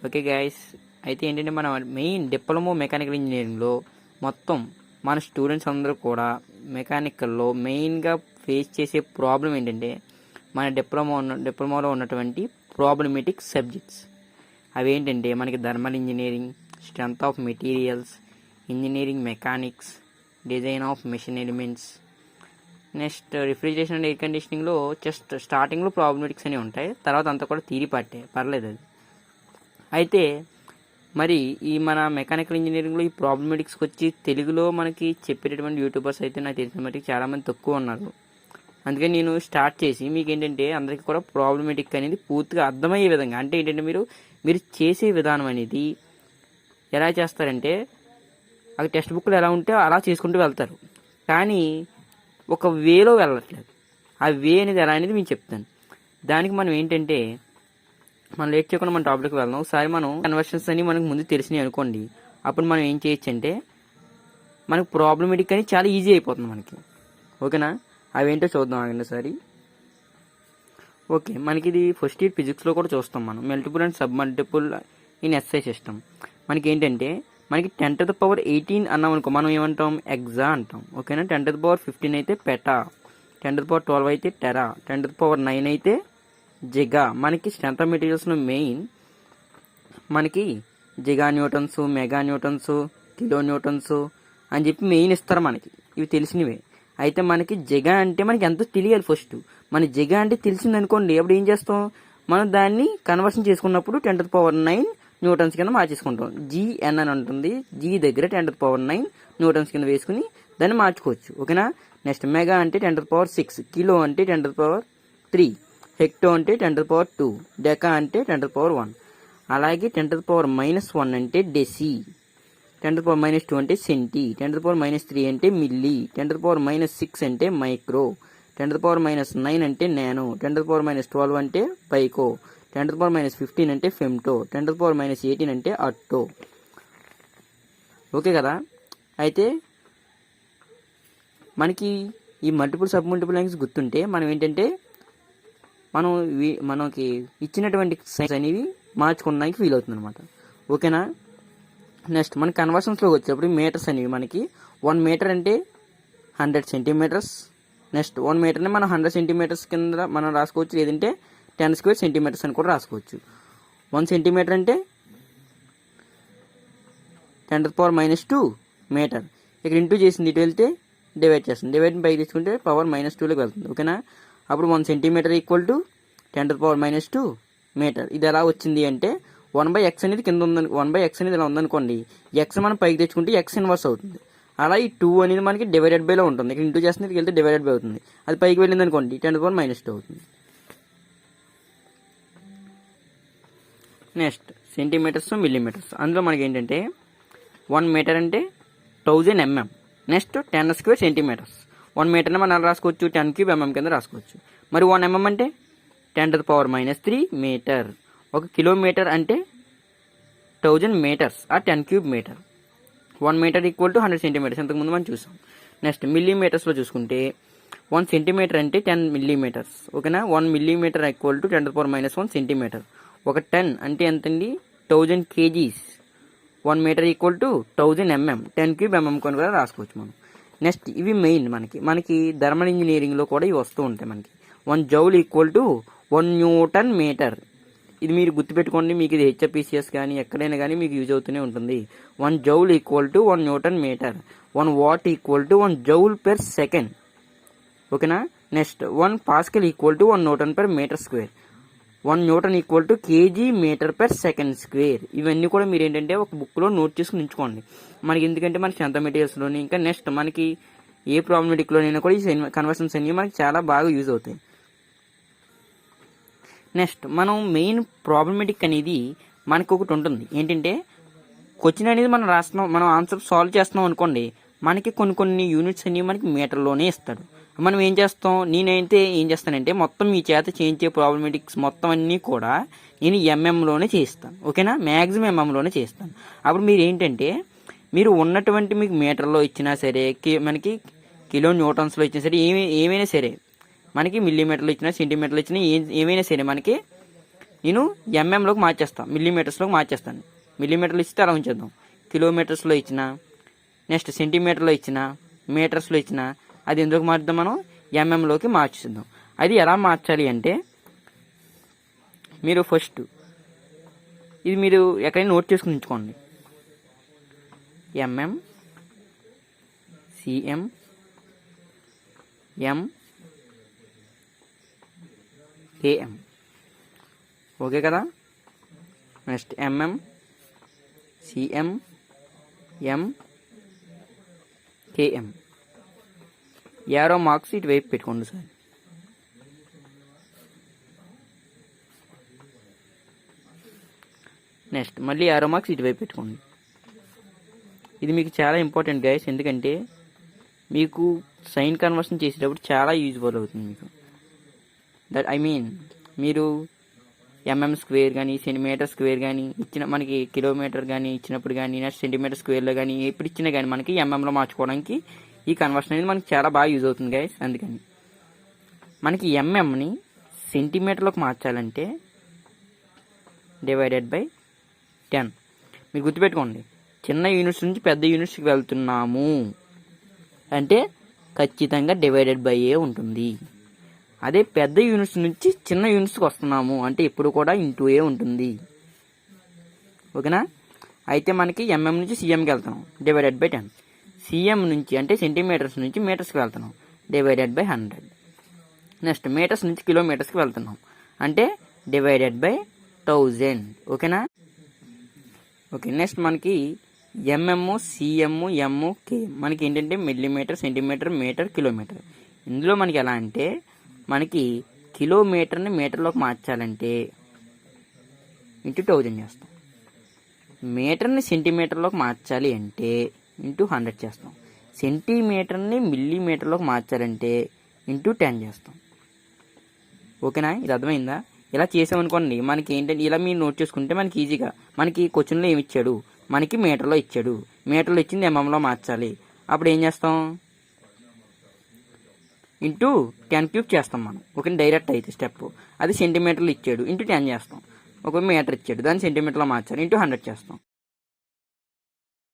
Okay guys, అయితే ఏంటంటే మన మెయిన్ డిప్లొమా మెకానికల్ ఇంజనీరింగ్లో మొత్తం మన స్టూడెంట్స్ అందరూ కూడా మెకానికల్లో మెయిన్గా ఫేస్ చేసే ప్రాబ్లం ఏంటంటే మన డిప్లొమాలో ఉన్నటువంటి ప్రాబ్లమేటిక్ సబ్జెక్ట్స్. అవి ఏంటంటే మనకి thermal engineering, strength of materials, engineering mechanics, design of machine elements. Next refrigeration and air కండిషనింగ్లో జస్ట్ స్టార్టింగ్లో ప్రాబ్లమేటిక్స్ అనేవి ఉంటాయి, తర్వాత అంతా కూడా థియరీ పార్టే, పర్లేదు అది. అయితే మరి ఈ మన మెకానికల్ ఇంజనీరింగ్లో ఈ ప్రాబ్లమేటిక్స్కి వచ్చి తెలుగులో మనకి చెప్పేటటువంటి యూట్యూబర్స్ అయితే నాకు తెలిసిన మట్టుకు చాలామంది తక్కువ ఉన్నారు. అందుకని నేను స్టార్ట్ చేసి మీకు ఏంటంటే అందరికీ కూడా ప్రాబ్లమేటిక్ అనేది పూర్తిగా అర్థమయ్యే విధంగా, అంటే ఏంటంటే మీరు చేసే విధానం అనేది ఎలా చేస్తారంటే అవి టెక్స్ట్ బుక్లో ఎలా ఉంటే అలా చేసుకుంటూ వెళ్తారు, కానీ ఒక వేలో వెళ్ళట్లేదు. ఆ వే అనేది ఎలా అనేది నేను చెప్తాను. దానికి మనం ఏంటంటే మనం లేట్ చేయకుండా మన టాపిక్కి వెళ్దాం. ఒకసారి మనం కన్వర్షన్స్ అని మనకు ముందు తెలిసినాయి అనుకోండి, అప్పుడు మనం ఏం చేయొచ్చు అంటే మనకు ప్రాబ్లమేటిక్ అని చాలా ఈజీ అయిపోతుంది మనకి. ఓకేనా, అవేంటో చూద్దాం ఆగండి ఒకసారి. ఓకే, మనకి ఇది ఫస్ట్ ఇయర్ ఫిజిక్స్లో కూడా చూస్తాం మనం, multiple and sub multiple in SI system. మనకి ఏంటంటే మనకి 10⁻18 అన్నాం అనుకో, మనం ఏమంటాం ఎగ్జా అంటాం. ఓకేనా, 10⁻15 అయితే పెటా, 10⁻12 అయితే టెరా, 10⁻9 అయితే జిగా. మనకి స్ట్రెంత్ ఆఫ్ మెటీరియల్స్లో మెయిన్ మనకి giga newtons, mega newtons, kilo newtons అని చెప్పి మెయిన్ ఇస్తారు మనకి, ఇవి తెలిసినవే. అయితే మనకి జిగా అంటే మనకి ఎంతో తెలియాలి ఫస్ట్. మన జిగా అంటే తెలిసింది అనుకోండి, అప్పుడు ఏం చేస్తాం, మనం దాన్ని కన్వర్షన్ చేసుకున్నప్పుడు 10⁻9 న్యూటన్స్ కింద మార్చేసుకుంటాం. జిఎన్ అని ఉంటుంది, జీ దగ్గర 10⁻9 న్యూటన్స్ కింద వేసుకుని దాన్ని మార్చుకోవచ్చు. ఓకేనా, నెక్స్ట్ మెగా అంటే 10⁻6, కిలో అంటే 10⁻3, హెక్టో అంటే 10⁻2, డెకా అంటే 10⁻1. అలాగే 10⁻−1 అంటే డెసి, 10⁻−2 అంటే సెంటీ, 10⁻−3 అంటే మిల్లీ, 10⁻−6 అంటే మైక్రో, 10⁻−9 అంటే నానో, 10⁻−12 అంటే పైకో, 10⁻−15 అంటే ఫెమ్టో, 10⁻−18 అంటే అట్టో. ఓకే కదా. అయితే మనకి ఈ మల్టిపుల్ సబ్ మల్టిపుల్ లైన్స్ గుర్తుంటే మనం ఏంటంటే మనకి ఇచ్చినటువంటి సైన్స్ అనేవి మార్చుకోవడానికి ఫీల్ అవుతుంది అనమాట. ఓకేనా, నెక్స్ట్ మన కన్వర్షన్స్లోకి వచ్చేటప్పుడు మీటర్స్ అనేవి మనకి 1 మీటర్ అంటే 100 సెంటీమీటర్స్. నెక్స్ట్ 1 మీటర్ని మనం 100 సెంటీమీటర్స్ కింద మనం రాసుకోవచ్చు, లేదంటే 10 స్క్వేర్ సెంటీమీటర్స్ అని కూడా రాసుకోవచ్చు. 1 సెంటీమీటర్ అంటే 10⁻−2 మీటర్. ఇక్కడ ఇంటూ చేసింది ఇటు వెళ్తే డివైడ్ చేస్తుంది, డివైడ్ పైకి తీసుకుంటే పవర్ -2లోకి వెళ్తుంది. ఓకేనా, అప్పుడు 1 సెంటీమీటర్ ఈక్వల్ టు 10⁻−2 మీటర్. ఇది ఎలా వచ్చింది అంటే 1/x అనేది కింద ఉందని, 1/x అనేది ఇలా ఉందనుకోండి, ఎక్స్ మనం పైకి తెచ్చుకుంటే ఎక్స్ ఇన్వర్స్ అవుతుంది. అలా ఈ 2 అనేది మనకి డివైడెడ్ బైలో ఉంటుంది, ఇక్కడ ఇంటూ చేస్తుంది, ఇక్కడికి వెళ్తే డివైడెడ్ బై అవుతుంది. అది పైకి వెళ్ళింది అనుకోండి 10⁻−2 అవుతుంది. Next centimetres, millimetres. అందులో మనకి ఏంటంటే 1 మీటర్ అంటే 1000 mm. Next 10 square centimetres. 1 మీటర్ని మనం రాసుకోవచ్చు 10³ mm కింద రాసుకోవచ్చు. మరి 1 mm అంటే 10⁻−3 మీటర్. 1 కిలోమీటర్ అంటే 1000 మీటర్స్, ఆ 10³ metre. 1 metre equal to 100 centimetres, ఇంతకుముందు మనం చూసాం. నెక్స్ట్ మిల్లీమీటర్స్లో చూసుకుంటే 1 సెంటీమీటర్ అంటే 10 మిల్లీమీటర్స్. ఓకేనా, 1 millimetre equal to 10⁻−1 centimetre. 1 ton అంటే ఎంతండి, 1000 kgs. 1 metre equal to 1000 mm, 10³ mm కొని కూడా రాసుకోవచ్చు మనం. నెక్స్ట్ ఇవి మెయిన్ మనకి థర్మల్ ఇంజనీరింగ్లో కూడా ఇవి వస్తూ ఉంటాయి మనకి. 1 joule equal to 1 newton metre. ఇది మీరు గుర్తుపెట్టుకోండి, మీకు ఇది హెచ్ఎఫ్పిసిఎస్ కానీ ఎక్కడైనా కానీ మీకు యూజ్ అవుతూనే ఉంటుంది. 1 joule equal to 1 newton metre. 1 watt equal to 1 joule per second. ఓకేనా, next 1 pascal equal to 1 newton per metre square. 1 newton equal to KG metre per second square. ఇవన్నీ కూడా మీరు ఏంటంటే ఒక బుక్లో నోట్ చేసుకుని ఉంచుకోండి మనకి, ఎందుకంటే మనకి స్ట్రెంత్ ఆఫ్ మెటీరియల్స్లోని ఇంకా నెక్స్ట్ మనకి ఏ ప్రాబ్లమేటిక్లోనైనా కూడా ఈ కన్వర్షన్స్ అన్ని మనకి చాలా బాగా యూజ్ అవుతాయి. నెక్స్ట్ మనం మెయిన్ ప్రాబ్లమేటిక్ అనేది మనకు ఒకటి ఉంటుంది, ఏంటంటే క్వశ్చన్ అనేది మనం రాస్తున్నాం, మనం ఆన్సర్ సాల్వ్ చేస్తున్నాం అనుకోండి, మనకి కొన్ని యూనిట్స్ అన్ని మనకి మీటర్లోనే ఇస్తాడు. మనం ఏం చేస్తాం, నేనైతే ఏం చేస్తానంటే మొత్తం మీ చేత చేయించే ప్రాబ్లమేటిక్స్ మొత్తం అన్నీ కూడా నేను ఎంఎంలోనే చేయిస్తాను. ఓకేనా, మ్యాక్సిమం ఎంఎంలోనే చేస్తాను. అప్పుడు మీరు ఏంటంటే మీరు ఉన్నటువంటి మీకు మీటర్లో ఇచ్చినా సరే, మనకి కిలో న్యూటన్స్లో ఇచ్చినా సరే, ఏమైనా సరే, మనకి మిల్లీమీటర్లు ఇచ్చినా సెంటీమీటర్లు ఇచ్చినా ఏమైనా సరే మనకి నేను ఎంఎంలోకి మార్చేస్తాను, మిల్లీమీటర్స్లోకి మార్చేస్తాను. మిల్లీమీటర్లు ఇస్తే అలా ఉంచేద్దాం. కిలోమీటర్స్లో ఇచ్చిన, నెక్స్ట్ సెంటీమీటర్లో ఇచ్చిన, మీటర్స్లో ఇచ్చిన, అది ఎందుకు మారుద్దాం మనం ఎంఎంలోకి మార్చేద్దాం. అది ఎలా మార్చాలి అంటే మీరు ఫస్ట్ ఇది మీరు ఎక్కడైనా నోట్ చేసుకుని ఉంచుకోండి. ఎంఎం, సిఎం, ఎం, కేఎం. ఓకే కదా. నెక్స్ట్ ఎంఎం, సిఎం, ఎం, కేఎం. యారో మార్క్స్ ఇటువైపు పెట్టుకోండి సార్. నెక్స్ట్ మళ్ళీ యారో మార్క్స్ ఇటువైపు పెట్టుకోండి. ఇది మీకు చాలా ఇంపార్టెంట్ గైస్, ఎందుకంటే మీకు సైన్ కన్వర్షన్ చేసేటప్పుడు చాలా యూజ్ఫుల్ అవుతుంది మీకు. దట్ ఐ మీన్ మీరు ఎంఎం స్క్వేర్ కానీ సెంటీమీటర్ స్క్వేర్ కానీ ఇచ్చిన, మనకి కిలోమీటర్ కానీ ఇచ్చినప్పుడు కానీ, నెక్స్ట్ సెంటీమీటర్ స్క్వేర్లో కానీ ఎప్పుడు ఇచ్చినా కానీ మనకి ఎంఎంలో మార్చుకోవడానికి ఈ కన్వర్షన్ అనేది మనకి చాలా బాగా యూజ్ అవుతుంది గైస్. అందుకని మనకి ఎంఎంని సెంటీమీటర్లోకి మార్చాలంటే డివైడెడ్ బై 10. మీరు గుర్తుపెట్టుకోండి, చిన్న యూనిట్స్ నుంచి పెద్ద యూనిట్స్కి వెళ్తున్నాము అంటే ఖచ్చితంగా డివైడెడ్ బై ఏ ఉంటుంది. అదే పెద్ద యూనిట్స్ నుంచి చిన్న యూనిట్స్కి వస్తున్నాము అంటే ఎప్పుడు కూడా ఇంటూ ఏ ఉంటుంది. ఓకేనా. అయితే మనకి ఎంఎం నుంచి సిఎంకి వెళ్తున్నాం, డివైడెడ్ బై 10. సిఎం నుంచి అంటే సెంటీమీటర్స్ నుంచి మీటర్స్కి వెళ్తున్నాం, డివైడెడ్ బై 100. నెక్స్ట్ మీటర్స్ నుంచి కిలోమీటర్స్కి వెళ్తున్నాం అంటే డివైడెడ్ బై 1000. ఓకేనా. ఓకే. నెక్స్ట్ మనకి ఎంఎం, సిఎం, ఎం, కే మనకి ఏంటంటే మిల్లీమీటర్, సెంటీమీటర్, మీటర్, కిలోమీటర్. ఇందులో మనకి ఎలా అంటే మనకి కిలోమీటర్ని మీటర్లోకి మార్చాలంటే ఇంటూ 1000 చేస్తాం. మీటర్ని సెంటీమీటర్లోకి మార్చాలి అంటే ఇంటూ 100 చేస్తాం. సెంటీమీటర్ని మిల్లీమీటర్లోకి మార్చాలంటే ఇంటూ 10 చేస్తాం. ఓకేనా. ఇది అర్థమైందా. ఇలా చేసామనుకోండి మనకి ఏంటంటే ఇలా మీరు నోట్ చేసుకుంటే మనకి ఈజీగా, మనకి క్వశ్చన్లో ఏమి ఇచ్చాడు, మనకి మీటర్లో ఇచ్చాడు, మీటర్లో ఇచ్చింది ఎంఎంలో మార్చాలి. అప్పుడు ఏం చేస్తాం, ఇంటూ 10³ చేస్తాం మనం. ఓకే. డైరెక్ట్ అయితే స్టెప్ అది సెంటీమీటర్లు ఇచ్చాడు ఇంటూ 10 చేస్తాం. ఒక మీటర్ ఇచ్చాడు దాన్ని సెంటీమీటర్లో మార్చాలి ఇంటూ 100 చేస్తాం.